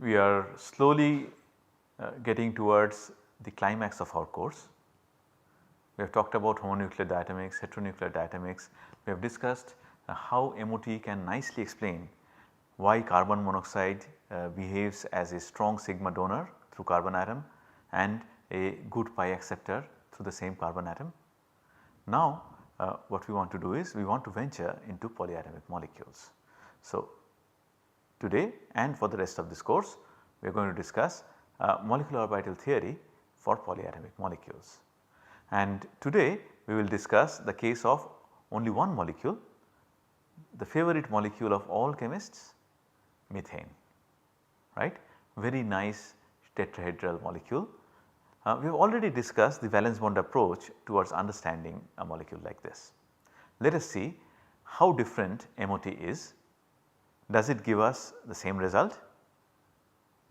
we are slowly getting towards the climax of our course. We have talked about homonuclear diatomics, heteronuclear diatomics. We have discussed how MOT can nicely explain why carbon monoxide behaves as a strong sigma donor through carbon atom and a good pi acceptor through the same carbon atom. Now what we want to do is we want to venture into polyatomic molecules. So today and for the rest of this course we are going to discuss molecular orbital theory for polyatomic molecules. And today we will discuss the case of only one molecule, the favorite molecule of all chemists, methane, right, very nice tetrahedral molecule. We have already discussed the valence bond approach towards understanding a molecule like this. Let us see how different MOT is. Does it give us the same result?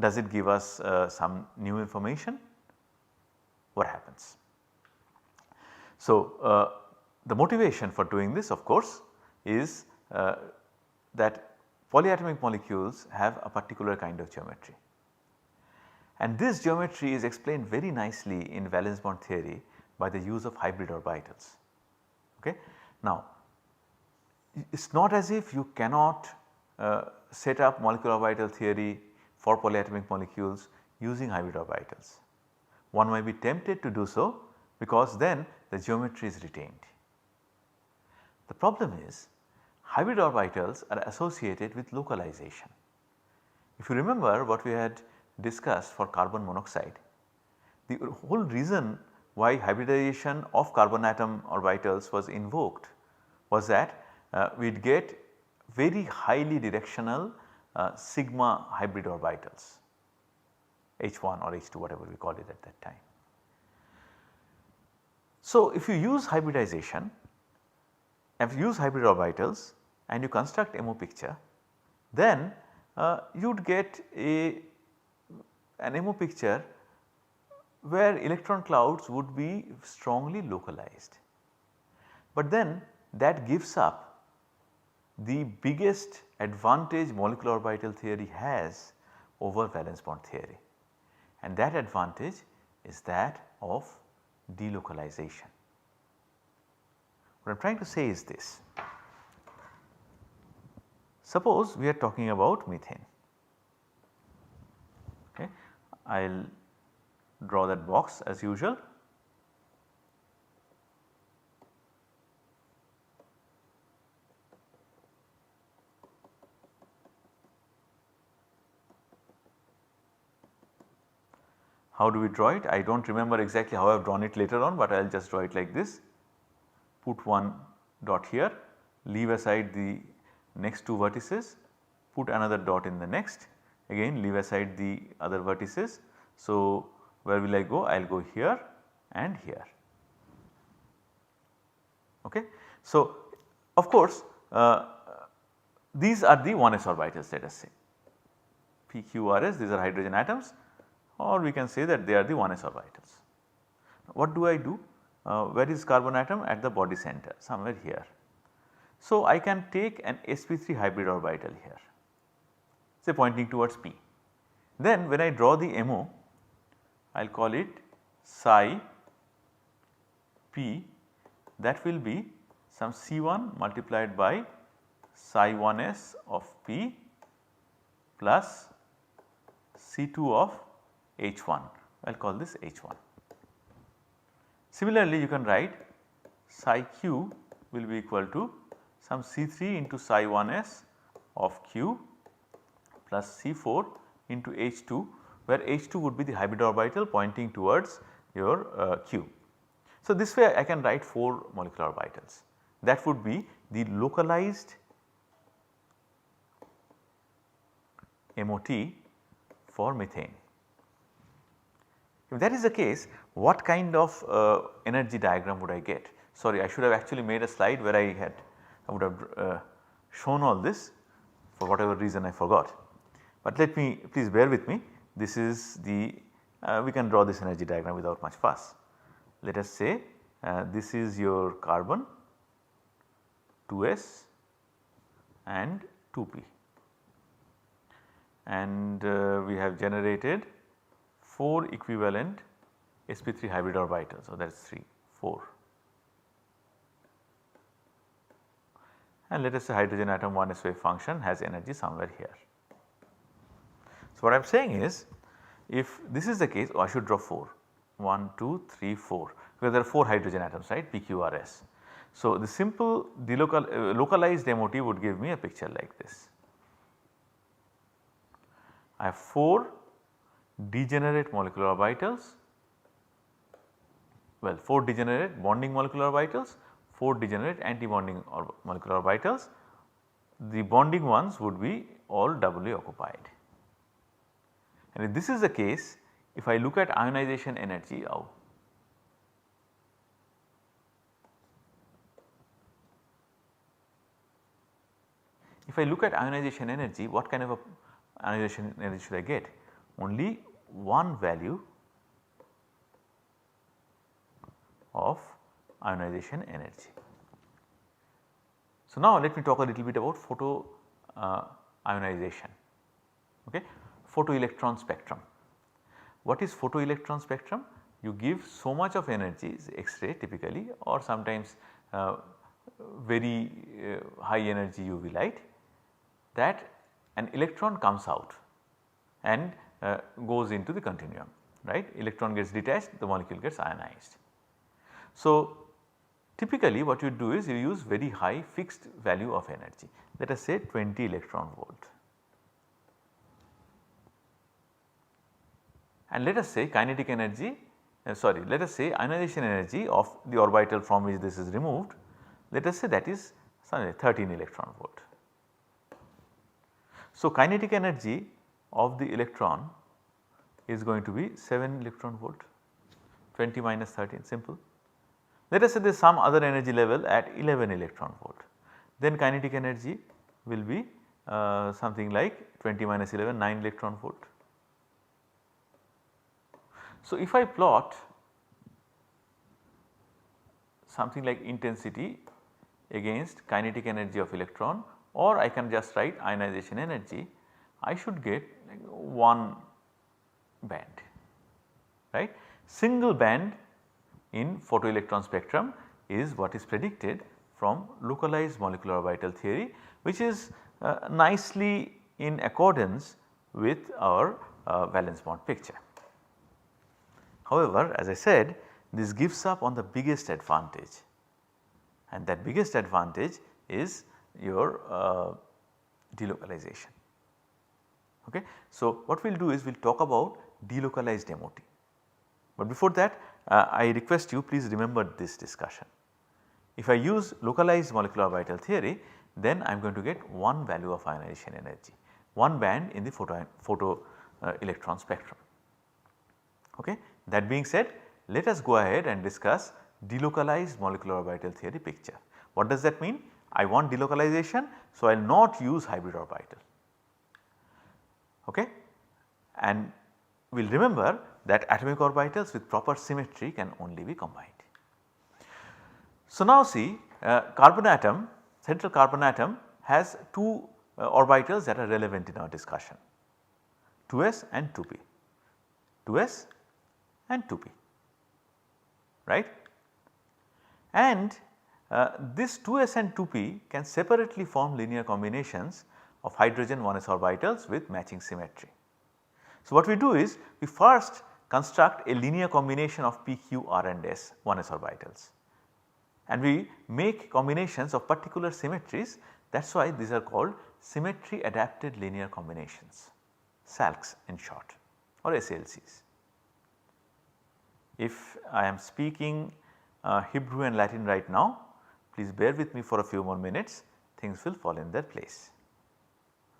Does it give us some new information? What happens? So, the motivation for doing this of course is that polyatomic molecules have a particular kind of geometry, and this geometry is explained very nicely in valence bond theory by the use of hybrid orbitals. Okay. Now, it is not as if you cannot set up molecular orbital theory for polyatomic molecules using hybrid orbitals. One might be tempted to do so because then the geometry is retained. The problem is hybrid orbitals are associated with localization. If you remember what we had discussed for carbon monoxide, the whole reason why hybridization of carbon atom orbitals was invoked was that we would get very highly directional sigma hybrid orbitals, H1 or H2 whatever we call it at that time. So, if you use hybridization, if you use hybrid orbitals and you construct MO picture, then you would get an MO picture where electron clouds would be strongly localized. But then that gives up the biggest advantage molecular orbital theory has over valence bond theory, and that advantage is that of delocalization. What I am trying to say is this: suppose we are talking about methane, okay. I will draw that box as usual. How do we draw it? I do not remember exactly how I have drawn it later on, but I will just draw it like this. Put one dot here, leave aside the next two vertices, put another dot in the next, again leave aside the other vertices. So, where will I go? I will go here and here. Okay. So, of course, these are the 1s orbitals, let us say P, Q, R, S, these are hydrogen atoms, or we can say that they are the 1s orbitals. What do I do? Where is carbon atom? At the body center, somewhere here. So, I can take an sp3 hybrid orbital here, say pointing towards P. Then when I draw the MO, I will call it psi P, that will be some C1 multiplied by psi 1s of P plus C2 of H1, I will call this H1. Similarly, you can write psi q will be equal to some C3 into psi 1s of q plus C4 into H2, where H2 would be the hybrid orbital pointing towards your q. So, this way I can write 4 molecular orbitals, that would be the localized MOT for methane. If that is the case, what kind of energy diagram would I get? Sorry, I should have actually made a slide where I would have shown all this, for whatever reason I forgot. But let me, please bear with me, this is the we can draw this energy diagram without much fuss. Let us say this is your carbon 2s and 2p, and we have generated 4 equivalent sp3 hybrid orbitals. So, that is 3, 4, and let us say hydrogen atom 1s wave function has energy somewhere here. So, what I am saying is if this is the case, I should draw 4, 1, 2, 3, 4, because there are 4 hydrogen atoms, right, PQRS. So, the simple localized MOT would give me a picture like this. I have 4 degenerate molecular orbitals, well 4 degenerate bonding molecular orbitals, 4 degenerate anti-bonding molecular orbitals. The bonding ones would be all doubly occupied. And if this is the case, if I look at ionization energy of what kind of a ionization energy should I get? Only one value of ionization energy. So, now let me talk a little bit about photo ionization, okay. Photoelectron spectrum. What is photoelectron spectrum? You give so much of energy, X-ray typically, or sometimes very high energy UV light, that an electron comes out and goes into the continuum, right. Electron gets detached, the molecule gets ionized. So, typically what you do is you use very high fixed value of energy, let us say 20 electron volt, and let us say kinetic energy let us say ionization energy of the orbital from which this is removed, let us say that is 13 electron volt. So, kinetic energy of the electron is going to be 7 electron volt, 20 minus 13, simple. Let us say there is some other energy level at 11 electron volt, then kinetic energy will be something like 20 minus 11, 9 electron volt. So, if I plot something like intensity against kinetic energy of electron, or I can just write ionization energy, I should get like one band, right. Single band in photoelectron spectrum is what is predicted from localized molecular orbital theory, which is nicely in accordance with our valence bond picture. However, as I said, this gives up on the biggest advantage, and that biggest advantage is your delocalization. Okay. So, what we will do is we will talk about delocalized MOT, but before that I request you please remember this discussion. If I use localized molecular orbital theory, then I am going to get one value of ionization energy, one band in the photoelectron spectrum. Okay. That being said, let us go ahead and discuss delocalized molecular orbital theory picture. What does that mean? I want delocalization, so I will not use hybrid orbital, okay. And we will remember that atomic orbitals with proper symmetry can only be combined. So, now see carbon atom, central carbon atom has 2 orbitals that are relevant in our discussion, 2s and 2p, 2s and 2p, right. And this 2s and 2p can separately form linear combinations of hydrogen 1s orbitals with matching symmetry. So, what we do is we first construct a linear combination of p, q, r and s 1s orbitals, and we make combinations of particular symmetries. That is why these are called symmetry adapted linear combinations, SALCs in short, or SLCs. If I am speaking Hebrew and Latin right now, please bear with me for a few more minutes, things will fall in their place.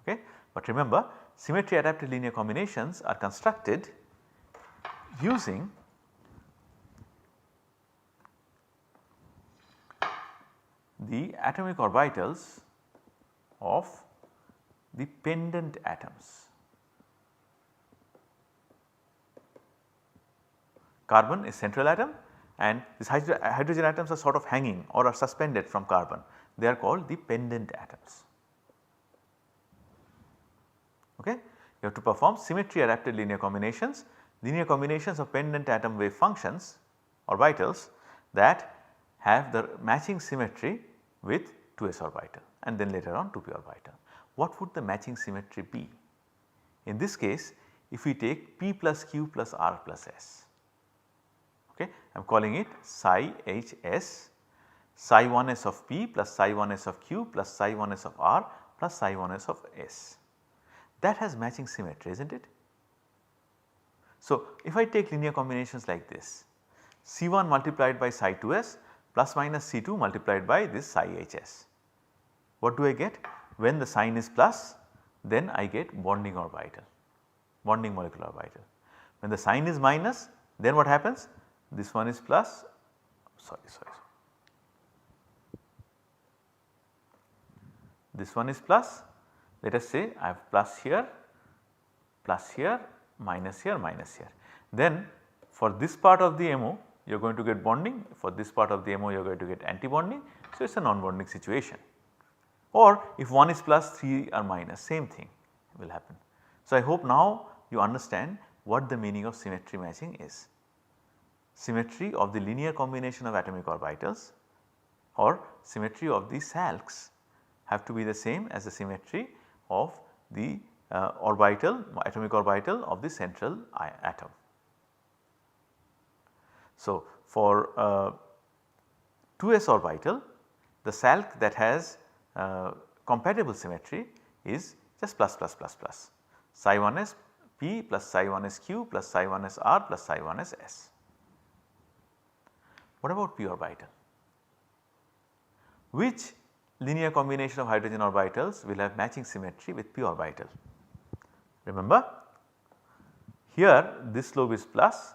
Okay. But remember, symmetry adapted linear combinations are constructed using the atomic orbitals of the pendant atoms. Carbon is central atom, and these hydrogen atoms are sort of hanging or are suspended from carbon, they are called the pendant atoms. Okay. You have to perform symmetry adapted linear combinations of pendant atom wave functions orbitals that have the matching symmetry with 2s orbital and then later on 2p orbital. What would the matching symmetry be? In this case, if we take p plus q plus r plus s, okay, I am calling it psi h s, psi 1s of p plus psi 1s of q plus psi 1s of r plus psi 1s of s. That has matching symmetry, is not it? So, if I take linear combinations like this, C1 multiplied by psi 2s plus minus C2 multiplied by this psi hs. What do I get? When the sign is plus, then I get bonding orbital, bonding molecular orbital. When the sign is minus, then what happens? This one is plus, this one is plus. Let us say I have plus here, minus here, minus here. Then for this part of the MO you are going to get bonding, for this part of the MO you are going to get anti-bonding. So, it is a non-bonding situation, or if one is plus 3 are minus, same thing will happen. So, I hope now you understand what the meaning of symmetry matching is. Symmetry of the linear combination of atomic orbitals or symmetry of the salks have to be the same as the symmetry of the atomic orbital of the central atom. So, for 2s orbital, the salk that has compatible symmetry is just plus plus plus plus psi 1s p plus psi 1s q plus psi 1s r plus psi 1s s. What about p orbital? Which linear combination of hydrogen orbitals will have matching symmetry with p orbital? Remember, here this lobe is plus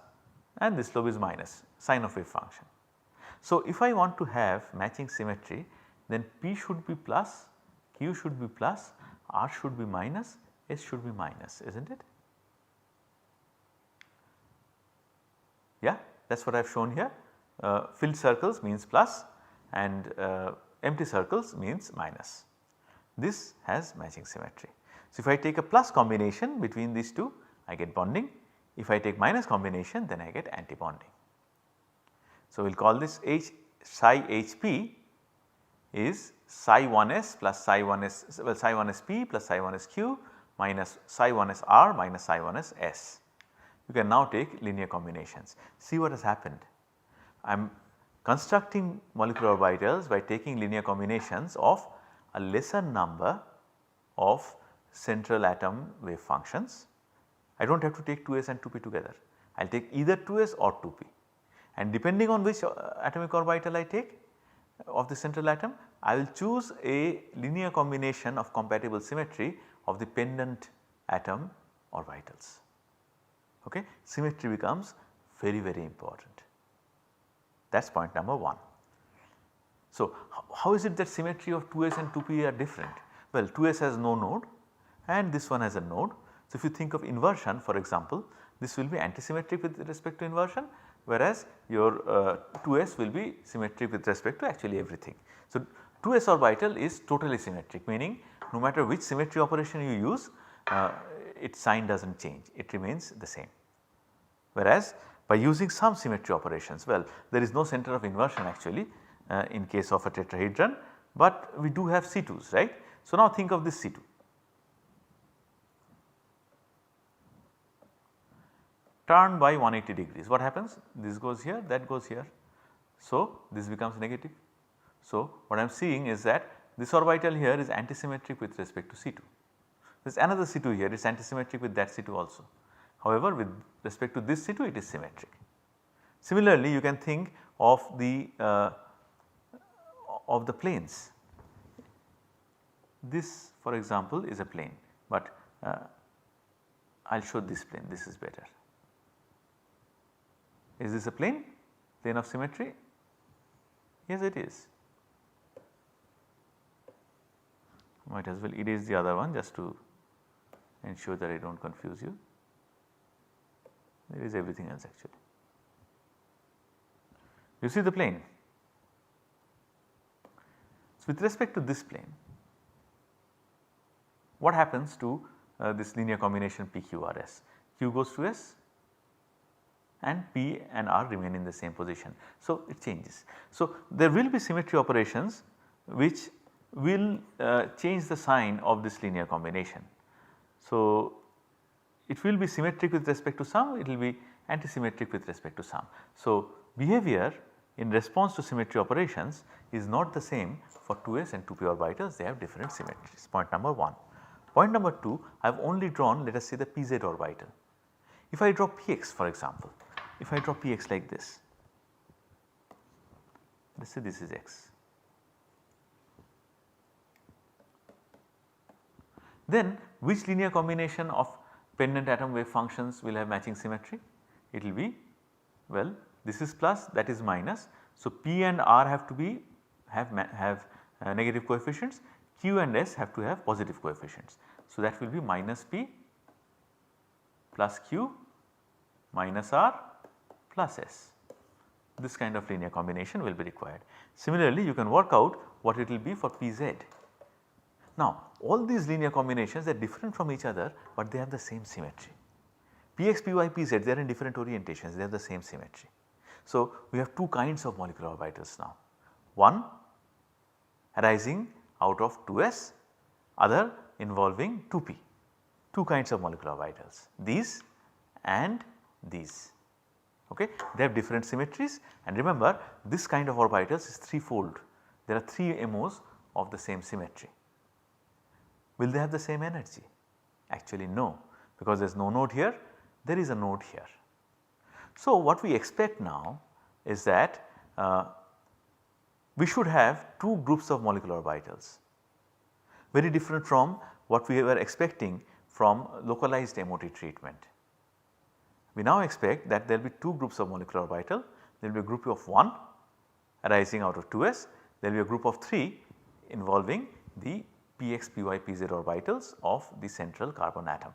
and this lobe is minus, sign of wave function. So, if I want to have matching symmetry, then p should be plus, q should be plus, r should be minus, s should be minus, is not it? Yeah, that is what I have shown here. Filled circles means plus and empty circles means minus. This has matching symmetry. So, if I take a plus combination between these two, I get bonding. If I take minus combination, then I get anti-bonding. So, we will call this psi hp is psi 1s plus psi 1s, well, psi 1s p plus psi 1s q minus psi 1s r minus psi 1s s. You can now take linear combinations. See what has happened. I am constructing molecular orbitals by taking linear combinations of a lesser number of central atom wave functions. I do not have to take 2s and 2p together. I will take either 2s or 2p, and depending on which atomic orbital I take of the central atom, I will choose a linear combination of compatible symmetry of the pendant atom orbitals. Okay. Symmetry becomes very, very important. That is point number 1. So, how is it that symmetry of 2s and 2p are different? Well, 2s has no node and this one has a node. So, if you think of inversion, for example, this will be antisymmetric with respect to inversion, whereas your 2s will be symmetric with respect to actually everything. So, 2s orbital is totally symmetric, meaning no matter which symmetry operation you use, its sign does not change, it remains the same. Whereas by using some symmetry operations, well, there is no center of inversion actually in case of a tetrahedron, but we do have C2s, right. So, now think of this C2. Turn by 180 degrees, what happens? This goes here, that goes here. So, this becomes negative. So, what I am seeing is that this orbital here is antisymmetric with respect to C2. There is another C2 here, it is antisymmetric with that C2 also. However, with respect to this C2 it is symmetric. Similarly, you can think of the planes. This for example is a plane, but I will show this plane, this is better. Is this a plane of symmetry? Yes, it is. Might as well erase the other one just to ensure that I do not confuse you. There is everything else actually. You see the plane. So, with respect to this plane, what happens to this linear combination PQRS. Q goes to S and P and R remain in the same position. So, it changes. So, there will be symmetry operations which will change the sign of this linear combination. So, it will be symmetric with respect to some, it will be antisymmetric with respect to some. So, behavior in response to symmetry operations is not the same for 2s and 2p orbitals, they have different symmetries, point number 1. Point number 2, I have only drawn, let us say, the pz orbital. If I draw px, for example, if I draw px like this, let us say this is x. Then which linear combination of pendant atom wave functions will have matching symmetry? It will be, well, this is plus, that is minus. So, P and R have to be have negative coefficients, Q and S have to have positive coefficients. So, that will be minus P plus Q minus R plus S. This kind of linear combination will be required. Similarly, you can work out what it will be for Pz. Now, all these linear combinations are different from each other, but they have the same symmetry. Px, Py, Pz, they are in different orientations, they have the same symmetry. So, we have two kinds of molecular orbitals now, one arising out of 2s, other involving 2p, two kinds of molecular orbitals, these and these. Okay. They have different symmetries, and remember this kind of orbitals is threefold, there are 3 MOs of the same symmetry. Will they have the same energy? Actually no, because there is no node here, there is a node here. So, what we expect now is that we should have two groups of molecular orbitals, very different from what we were expecting from localized MOT treatment. We now expect that there will be two groups of molecular orbital, there will be a group of 1 arising out of 2s, there will be a group of 3 involving the Px, Py, Pz orbitals of the central carbon atom.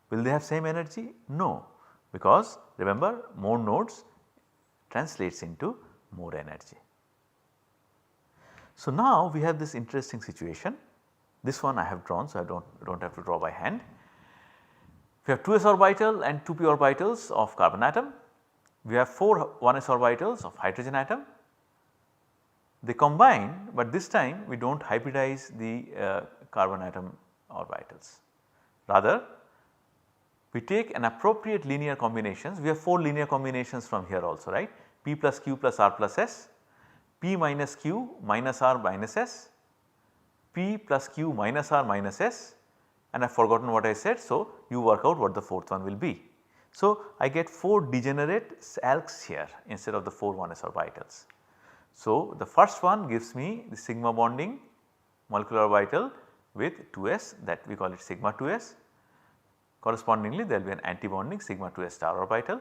Will they have same energy? No, because remember more nodes translates into more energy. So, now we have this interesting situation, this one I have drawn, so I do not have to draw by hand. We have 2s orbital and 2p orbitals of carbon atom, we have 4 1s orbitals of hydrogen atom. They combine, but this time we do not hybridize the carbon atom orbitals. Rather, we take an appropriate linear combinations, we have 4 linear combinations from here also, right, P plus Q plus R plus S, P minus Q minus R minus S, P plus Q minus R minus S, and I have forgotten what I said. So, you work out what the fourth one will be. So, I get 4 degenerate alks here instead of the 4 1s orbitals. So, the first one gives me the sigma bonding molecular orbital with 2s, that we call it sigma 2s. Correspondingly, there will be an anti-bonding sigma 2s star orbital,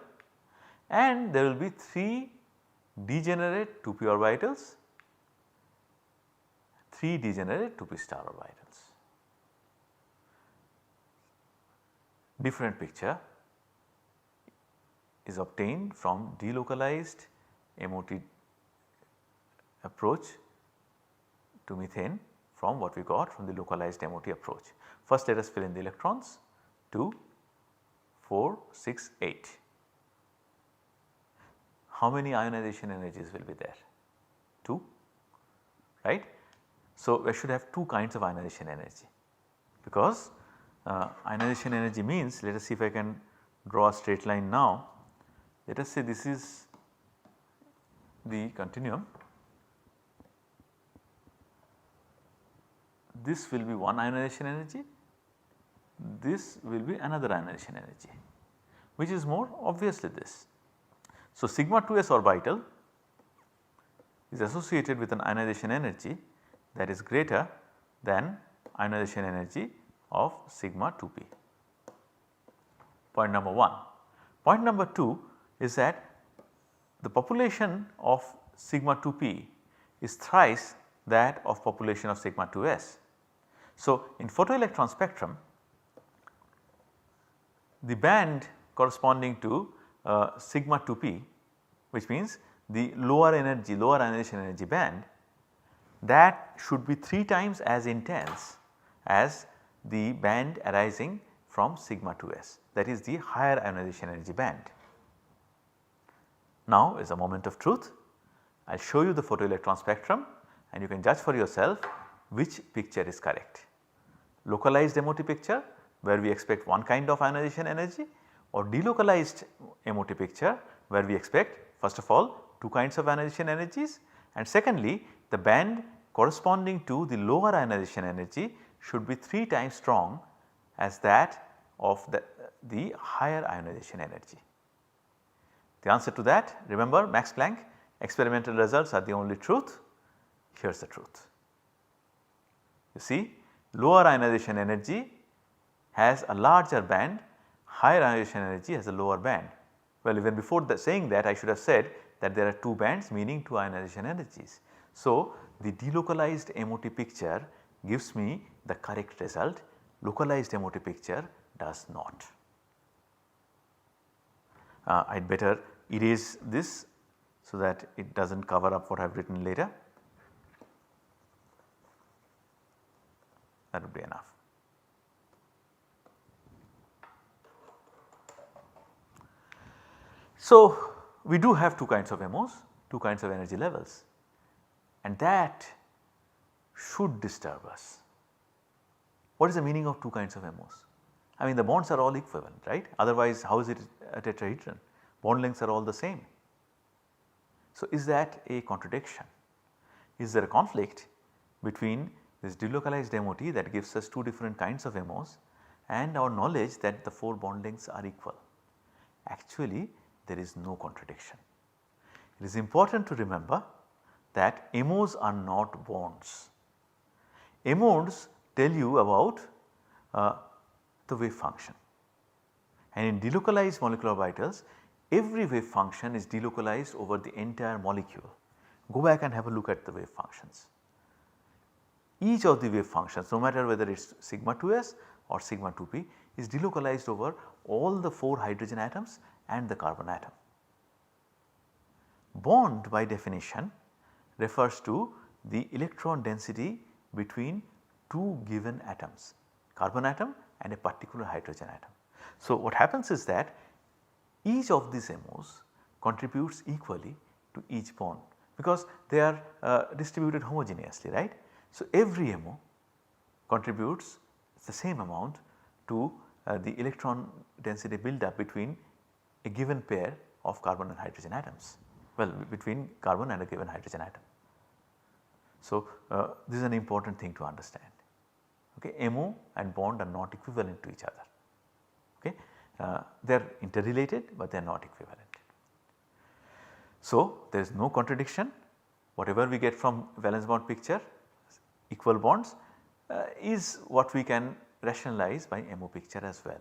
and there will be 3 degenerate 2p orbitals, 3 degenerate 2p star orbitals. Different picture is obtained from delocalized MOT approach to methane from what we got from the localized MOT approach. First, let us fill in the electrons 2, 4, 6, 8. How many ionization energies will be there? 2, right. So, I should have 2 kinds of ionization energy, because ionization energy means, let us see if I can draw a straight line now. Let us say this is the continuum, this will be one ionization energy, this will be another ionization energy, which is more obviously this. So, sigma 2s orbital is associated with an ionization energy that is greater than ionization energy of sigma 2p. Point number 1. Point number 2 is that the population of sigma 2p is thrice that of population of sigma 2s. So, in photoelectron spectrum, the band corresponding to sigma 2p, which means the lower energy, lower ionization energy band, that should be 3 times as intense as the band arising from sigma 2s, that is the higher ionization energy band. Now is a moment of truth. I will show you the photoelectron spectrum and you can judge for yourself which picture is correct. Localized MOT picture where we expect one kind of ionization energy, or delocalized MOT picture where we expect first of all two kinds of ionization energies, and secondly the band corresponding to the lower ionization energy should be 3 times strong as that of the higher ionization energy. The answer to that, remember Max Planck, experimental results are the only truth. Here is the truth. You see, lower ionization energy has a larger band, higher ionization energy has a lower band. Well, even before saying that, I should have said that there are 2 bands, meaning 2 ionization energies. So, the delocalized MOT picture gives me the correct result, localized MOT picture does not. I had better erase this so that it does not cover up what I have written later. That would be enough. So, we do have 2 kinds of MOs, 2 kinds of energy levels, and that should disturb us. What is the meaning of 2 kinds of MOs? I mean the bonds are all equivalent, right, otherwise how is it a tetrahedron? Bond lengths are all the same. So, is that a contradiction? Is there a conflict between this delocalized MOT that gives us 2 different kinds of MOs and our knowledge that the 4 bond lengths are equal? Actually there is no contradiction. It is important to remember that MOs are not bonds. MOs tell you about the wave function, and in delocalized molecular orbitals every wave function is delocalized over the entire molecule. Go back and have a look at the wave functions. Each of the wave functions, no matter whether it is sigma 2s or sigma 2p, is delocalized over all the 4 hydrogen atoms and the carbon atom. Bond by definition refers to the electron density between 2 given atoms, carbon atom and a particular hydrogen atom. So, what happens is that each of these MOs contributes equally to each bond because they are distributed homogeneously, right. So, every MO contributes the same amount to the electron density build up between a given pair of carbon and hydrogen atoms, well between carbon and a given hydrogen atom. So, this is an important thing to understand. Okay, MO and bond are not equivalent to each other. Okay, they are interrelated, but they are not equivalent. So, there is no contradiction. Whatever we get from valence bond picture, equal bonds is what we can rationalize by MO picture as well.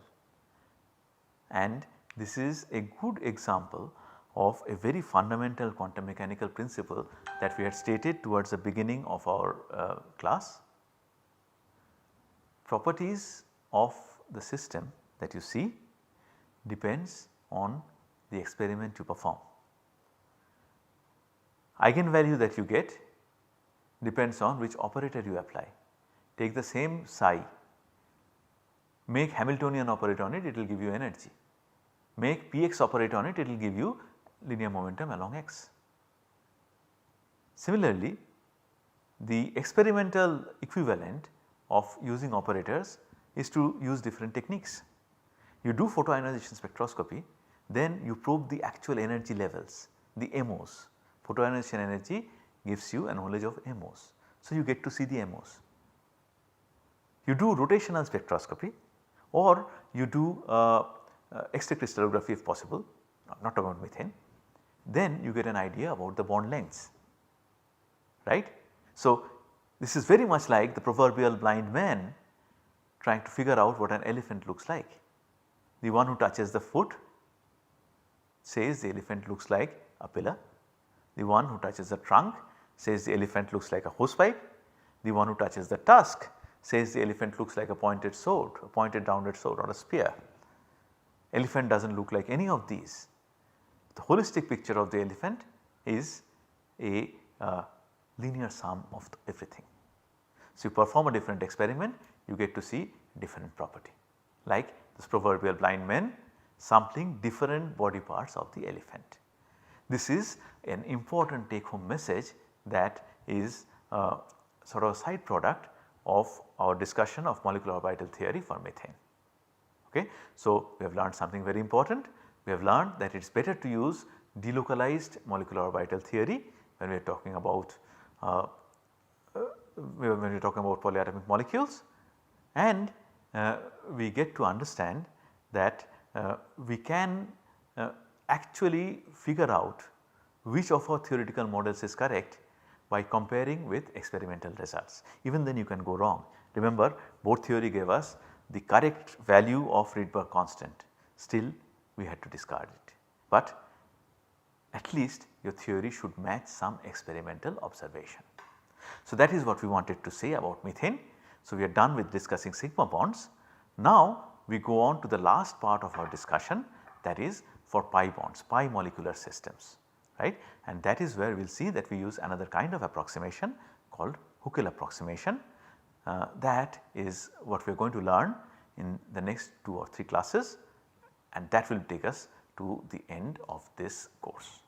And this is a good example of a very fundamental quantum mechanical principle that we had stated towards the beginning of our class. Properties of the system that you see depends on the experiment you perform. Eigenvalue that you get depends on which operator you apply. Take the same psi, make Hamiltonian operator on it will give you energy. Make px operator on it will give you linear momentum along x. Similarly, the experimental equivalent of using operators is to use different techniques. You do photoionization spectroscopy, then you probe the actual energy levels, the MOs. Photoionization energy gives you a knowledge of MOs. So, you get to see the MOs. You do rotational spectroscopy or you do X-ray crystallography if possible, not about methane, then you get an idea about the bond lengths, right. So, this is very much like the proverbial blind man trying to figure out what an elephant looks like. The one who touches the foot says the elephant looks like a pillar, the one who touches the trunk says the elephant looks like a hosepipe, the one who touches the tusk says the elephant looks like a pointed sword, a pointed rounded sword or a spear. Elephant does not look like any of these. The holistic picture of the elephant is a linear sum of everything. So, you perform a different experiment, you get to see different property. Like this proverbial blind man sampling different body parts of the elephant. This is an important take home message that is sort of a side product of our discussion of molecular orbital theory for methane. Okay. So, we have learned something very important. We have learned that it is better to use delocalized molecular orbital theory when we are talking about polyatomic molecules, and we get to understand that we can actually figure out which of our theoretical models is correct by comparing with experimental results. Even then you can go wrong. Remember, both theory gave us the correct value of Rydberg constant, still we had to discard it. But at least your theory should match some experimental observation. So, that is what we wanted to say about methane. So, we are done with discussing sigma bonds. Now, we go on to the last part of our discussion, that is for pi bonds, pi molecular systems, right, and that is where we will see that we use another kind of approximation called Huckel approximation. That is what we are going to learn in the next 2 or 3 classes, and that will take us to the end of this course.